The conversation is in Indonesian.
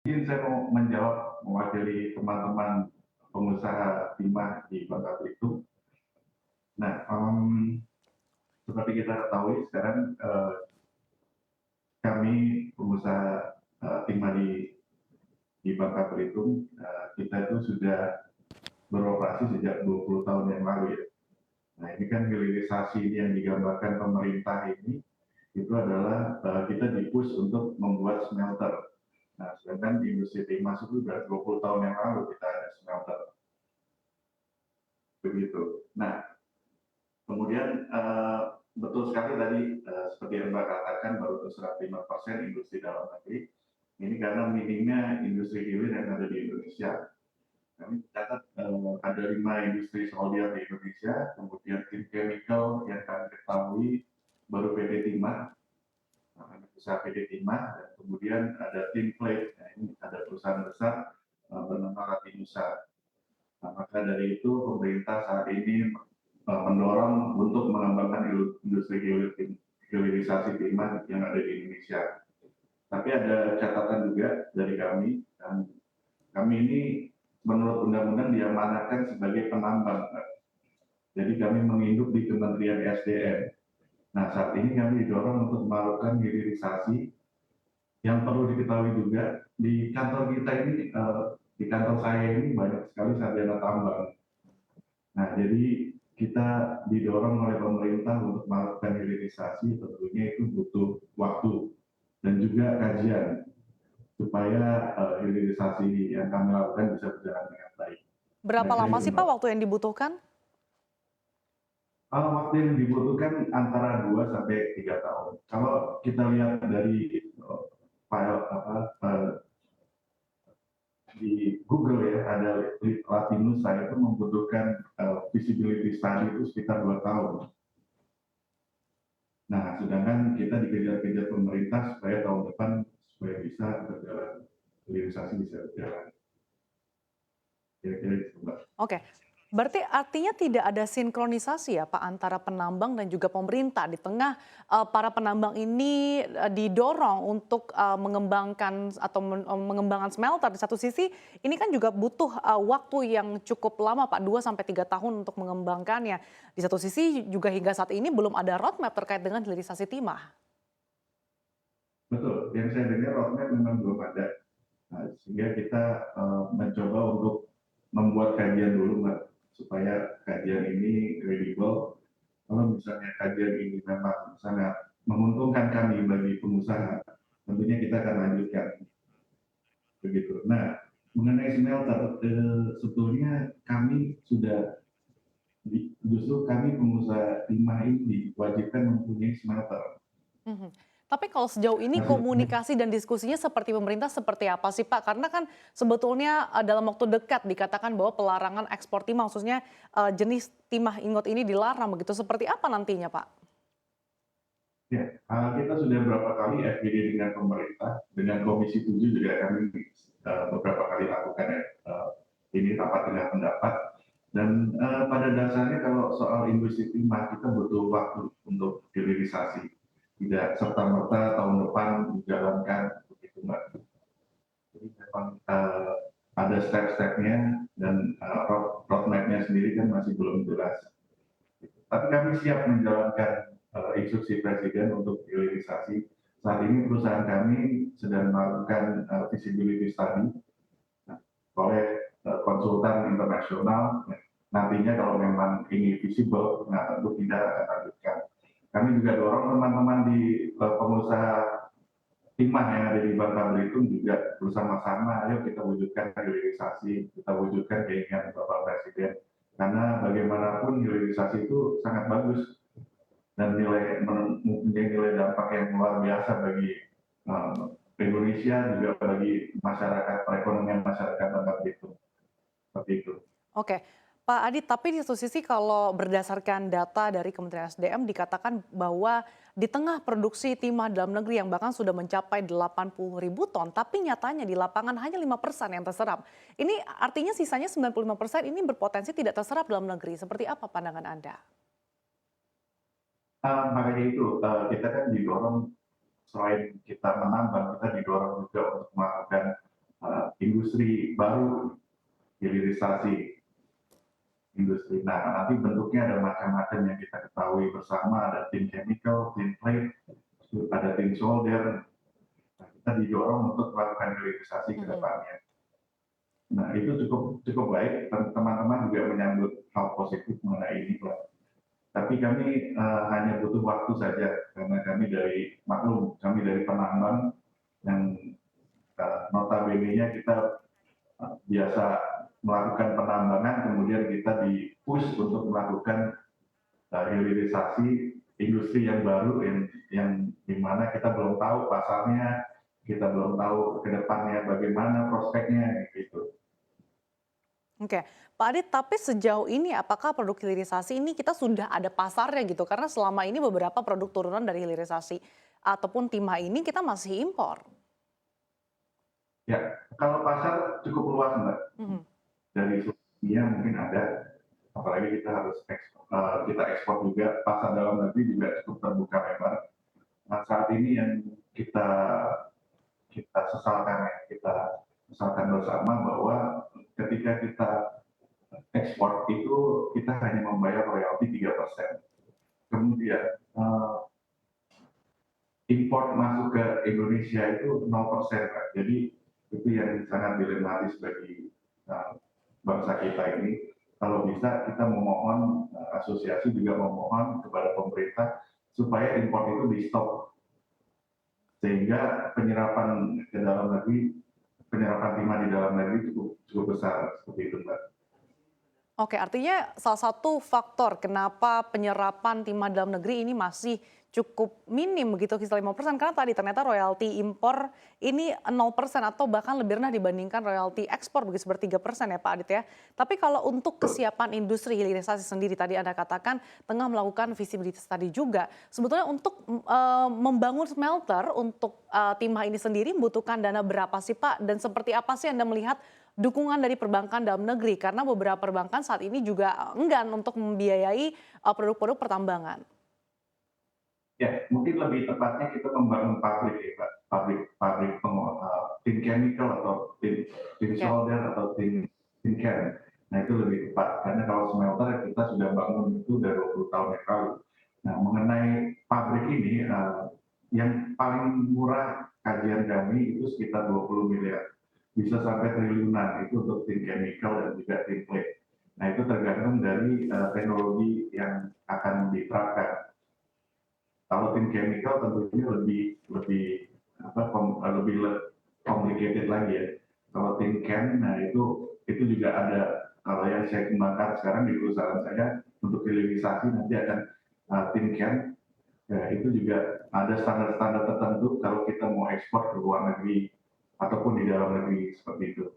Mungkin saya mau menjawab mewakili teman-teman pengusaha timah di Bangka Belitung. Nah, seperti kita ketahui sekarang kami pengusaha timah di Bangka Belitung, kita itu sudah beroperasi sejak 20 tahun yang lalu ya. Nah, ini kan hilirisasi yang digambarkan pemerintah ini itu adalah kita di-push untuk membuat smelter. Nah, sedangkan di industri timah itu sudah 20 tahun yang lalu kita ada smelter. Begitu. Nah, kemudian betul sekali tadi seperti yang Mbak katakan baru terserap 5% industri dalam negeri. Ini karena minimnya industri hilir yang ada di Indonesia. Kami catat ada 5 industri soldier di Indonesia, kemudian tim chemical yang kami ketahui baru PT Timah, usaha PT Timah, dan kemudian ada tim plate. Nah, ini ada perusahaan besar bernama Latinusa. Nah, maka dari itu pemerintah saat ini mendorong untuk mengembangkan industri hilirisasi timah yang ada di Indonesia. Tapi ada catatan juga dari kami, dan kami ini menurut undang-undang diamanatkan sebagai penambang. Jadi kami menginduk di Kementerian SDM. Nah, saat ini kami didorong untuk melakukan hilirisasi. Yang perlu diketahui juga, di kantor kita ini, di kantor saya ini banyak sekali sarjana tambang. Nah, jadi kita didorong oleh pemerintah untuk melakukan hilirisasi, tentunya itu butuh waktu dan juga kajian supaya hilirisasi yang kami lakukan bisa berjalan dengan baik. Berapa Kira-kira lama itu, sih Pak Mbak. waktu yang dibutuhkan? Kalau waktu yang dibutuhkan antara 2 sampai 3 tahun. Kalau kita lihat dari file di Google ya, ada Latinusa itu membutuhkan visibility study itu sekitar 2 tahun. Nah, sedangkan kita dikejar-kejar pemerintah supaya tahun depan supaya bisa berjalan, hilirisasi bisa berjalan. Kira-kira itu, Mbak. Oke, berarti artinya tidak ada sinkronisasi ya Pak antara penambang dan juga pemerintah di tengah para penambang ini didorong untuk mengembangkan atau mengembangkan smelter. Di satu sisi ini kan juga butuh waktu yang cukup lama Pak, 2 sampai 3 tahun untuk mengembangkannya. Di satu sisi juga hingga saat ini belum ada roadmap terkait dengan hilirisasi timah. Betul, yang saya dengar roadmap memang belum ada. Nah, sehingga kita mencoba untuk membuat kajian dulu, Mbak, supaya kajian ini kredibel. Kalau misalnya kajian ini memang sangat menguntungkan kami bagi pengusaha, tentunya kita akan lanjutkan. Begitu. Nah, mengenai smelter, sebetulnya kami sudah justru kami pengusaha timah ini diwajibkan mempunyai smelter. Mhm. Tapi kalau sejauh ini Masih komunikasi dan diskusinya seperti pemerintah seperti apa sih Pak? Karena kan sebetulnya dalam waktu dekat dikatakan bahwa pelarangan ekspor timah khususnya jenis timah ingot ini dilarang begitu. Seperti apa nantinya Pak? ya, kita sudah beberapa kali FGD dengan pemerintah, dengan Komisi 7 juga kami beberapa kali lakukan ini rapat dengan pendapat. Dan pada dasarnya kalau soal industri timah kita butuh waktu untuk hilirisasi. Tidak serta-merta tahun depan dijalankan begitu, Mbak. Jadi memang ada step-stepnya dan roadmap-nya sendiri kan masih belum jelas. Tapi kami siap menjalankan instruksi Presiden untuk hilirisasi. Saat ini perusahaan kami sedang melakukan visibility study oleh konsultan internasional. Nantinya kalau memang ini visible, nah tentu tidak akan lanjutkan. Kami juga dorong teman-teman di pengusaha timah yang ada di Bangka Belitung juga bersama-sama, ayo kita wujudkan hilirisasi, kita wujudkan keinginan Bapak Presiden. Karena bagaimanapun hilirisasi itu sangat bagus dan mempunyai nilai dampak yang luar biasa bagi Indonesia juga bagi masyarakat perekonomian masyarakat Bangka Belitung. Seperti itu. Oke, Pak Adit, tapi di satu sisi kalau berdasarkan data dari Kementerian SDM dikatakan bahwa di tengah produksi timah dalam negeri yang bahkan sudah mencapai 80.000 ton, tapi nyatanya di lapangan hanya 5% yang terserap. Ini artinya sisanya 95% ini berpotensi tidak terserap dalam negeri. Seperti apa pandangan Anda? Makanya itu kita kan didorong selain kita menambang, kita didorong juga untuk melakukan industri baru, hilirisasi industri. Nah, nanti bentuknya ada macam-macam yang kita ketahui bersama, ada tin chemical, tin plate, ada tin solder. Nah, kita didorong untuk melakukan hilirisasi ke depannya. Nah, itu cukup baik, teman-teman juga menyambut hal positif mengenai ini, Pak. Tapi kami hanya butuh waktu saja, karena kami dari penambang yang notabene-nya kita biasa melakukan penambangan, kemudian kita di-push untuk melakukan hilirisasi industri yang baru yang dimana kita belum tahu pasarnya, kita belum tahu ke depannya bagaimana prospeknya gitu. Oke, Pak Adit, tapi sejauh ini apakah produk hilirisasi ini kita sudah ada pasarnya gitu? Karena selama ini beberapa produk turunan dari hilirisasi ataupun timah ini kita masih impor. Ya, kalau pasar cukup luas, Mbak. Dari dunia mungkin ada, apalagi kita harus kita ekspor juga, pasar dalam negeri juga cukup terbuka lebar. Nah, saat ini yang kita sesalkan bersama bahwa ketika kita ekspor itu kita hanya membayar royalti 3%. Kemudian import masuk ke Indonesia itu 0%, Pak. Jadi itu yang sangat dilematis bagi bangsa kita ini. Kalau bisa kita memohon, asosiasi juga memohon kepada pemerintah supaya impor itu di stop, sehingga penyerapan ke dalam negeri, penyerapan timah di dalam negeri cukup besar seperti itu, Mbak. Oke, artinya salah satu faktor kenapa penyerapan timah dalam negeri ini masih cukup minim begitu, sekitar 5%, karena tadi ternyata royalti impor ini 0% atau bahkan lebih rendah dibandingkan royalti ekspor begitu seperti 3% ya Pak Adit ya. Tapi kalau untuk kesiapan industri hilirisasi sendiri tadi Anda katakan tengah melakukan visibilitas tadi juga. Sebetulnya untuk membangun smelter untuk timah ini sendiri membutuhkan dana berapa sih Pak? Dan seperti apa sih Anda melihat dukungan dari perbankan dalam negeri? Karena beberapa perbankan saat ini juga enggan untuk membiayai produk-produk pertambangan. Ya, mungkin lebih tepatnya kita membangun pabrik ya, Pak. Pabrik tin chemical atau tin solder atau tin can. Nah, itu lebih tepat. Karena kalau smelter kita sudah bangun itu udah 20 tahun yang lalu. Nah, mengenai pabrik ini, yang paling murah kajian kami itu sekitar 20 miliar. Bisa sampai triliunan itu untuk tin chemical dan juga tin plate. Nah, itu tergantung dari teknologi yang akan diterapkan. Kalau tin chemical tentunya lebih complicated lagi ya. Kalau tin can, nah itu juga ada. Kalau yang saya kembangkan sekarang di perusahaan saya untuk hilirisasi nanti akan tin can. Ya, itu juga ada standar-standar tertentu kalau kita mau ekspor ke luar negeri ataupun di dalam negeri seperti itu.